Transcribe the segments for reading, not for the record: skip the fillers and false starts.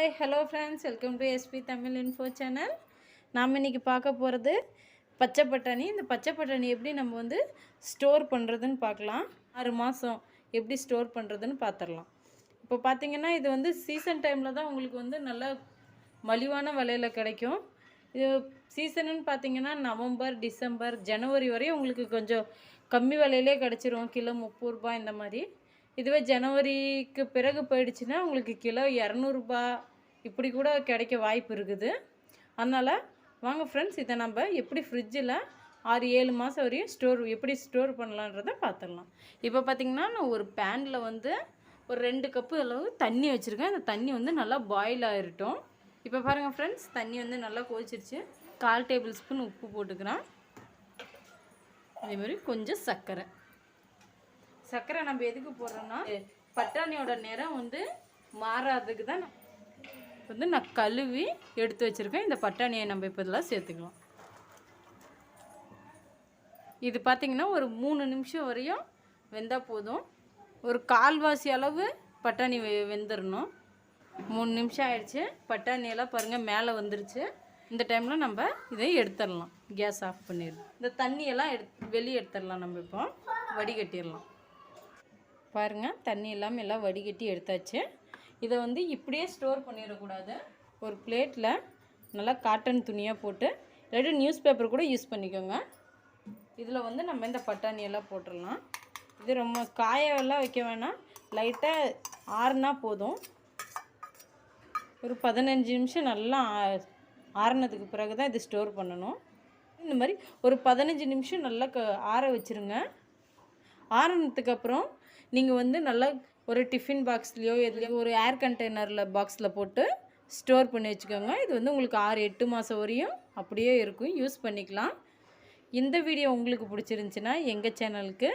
Hi hello friends, welcome to SP Tamil info channel. நாம் இன்றைக்கி பார்க்க போகிறது பச்சை பட்டாணி. இந்த பச்சை பட்டாணி எப்படி நம்ம வந்து ஸ்டோர் பண்ணுறதுன்னு பார்க்கலாம். 6 மாதம் எப்படி ஸ்டோர் பண்ணுறதுன்னு பார்த்துடலாம். இப்போ பார்த்திங்கன்னா இது வந்து சீசன் டைமில் தான் உங்களுக்கு வந்து நல்ல மலிவான விலையில் கிடைக்கும். இது சீசனுன்னு பார்த்திங்கன்னா நவம்பர், டிசம்பர், ஜனவரி வரையும் உங்களுக்கு கொஞ்சம் கம்மி விலையிலே கிடச்சிரும். கிலோ 30 ரூபாய் இந்த மாதிரி. இதுவே ஜனவரிக்கு பிறகு போயிடுச்சுன்னா உங்களுக்கு கிலோ 200 இப்படி கூட கிடைக்க வாய்ப்பு இருக்குது. அதனால் வாங்க ஃப்ரெண்ட்ஸ், இதை நம்ம எப்படி ஃப்ரிட்ஜில் 6-7 மாதம் வரையும் எப்படி ஸ்டோர் பண்ணலான்றதை பார்த்துடலாம். இப்போ பார்த்திங்கன்னா நான் ஒரு பேனில் வந்து ஒரு 2 கப்பு அளவு தண்ணி வச்சுருக்கேன். அந்த தண்ணி வந்து நல்லா பாயில் ஆகிருட்டும். இப்போ பாருங்கள் ஃப்ரெண்ட்ஸ், தண்ணி வந்து நல்லா கொதிச்சிருச்சு. 1/4 டேபிள் ஸ்பூன் உப்பு போட்டுக்கிறேன். அதேமாதிரி கொஞ்சம் சர்க்கரை நம்ம எதுக்கு போடுறோன்னா பட்டாணியோட நிறம் வந்து மாறாததுக்கு தான் வந்து நான் கழுவி எடுத்து வச்சுருக்கேன். இந்த பட்டாணியை நம்ம இப்போ இதெல்லாம் சேர்த்துக்கலாம். இது பார்த்திங்கன்னா ஒரு 3 நிமிஷம் வரையும் வெந்தால் போதும். ஒரு 1/4 அளவு பட்டாணி வெந்துடணும். 3 நிமிஷம் ஆயிடுச்சு. பட்டாணியெல்லாம் பாருங்கள் மேலே வந்துருச்சு. இந்த டைமில் நம்ம இதை எடுத்துடலாம். கேஸ் ஆஃப் பண்ணிடலாம். இந்த தண்ணியெல்லாம் வெளியே எடுத்துடலாம். நம்ம இப்போ வடிகட்டிடலாம். பாருங்கள், தண்ணி இல்லாமல் எல்லாம் வடிகட்டி எடுத்தாச்சு. இதை வந்து இப்படியே ஸ்டோர் பண்ணிடக்கூடாது. ஒரு பிளேட்டில் நல்லா காட்டன் துணியாக போட்டு, இல்லாட்டி நியூஸ் பேப்பர் கூட யூஸ் பண்ணிக்கோங்க. இதில் வந்து நம்ம இந்த பட்டாணியெல்லாம் போட்டுடலாம். இது ரொம்ப காயெல்லாம் வைக்க வேணாம், லைட்டாக ஆறுனா போதும். ஒரு 15 நிமிஷம் நல்லா ஆறுனதுக்கு பிறகு தான் இது ஸ்டோர் பண்ணணும். இந்த மாதிரி ஒரு 15 நிமிஷம் நல்லா ஆற வச்சுருங்க. ஆறுனதுக்கப்புறம் நீங்கள் வந்து நல்லா ஒரு டிஃபின் பாக்ஸ்லேயோ எதுலேயோ ஒரு ஏர் கண்டெய்னரில் பாக்ஸில் போட்டு ஸ்டோர் பண்ணி வச்சுக்கோங்க. இது வந்து உங்களுக்கு 6-8 மாதம் வரையும் அப்படியே இருக்கும், யூஸ் பண்ணிக்கலாம். இந்த வீடியோ உங்களுக்கு பிடிச்சிருந்துச்சின்னா எங்கள் சேனலுக்கு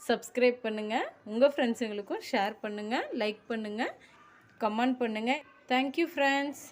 சப்ஸ்கிரைப் பண்ணுங்கள். உங்கள் ஃப்ரெண்ட்ஸுங்களுக்கும் ஷேர் பண்ணுங்கள், லைக் பண்ணுங்கள், கமெண்ட் பண்ணுங்கள். Thank you friends.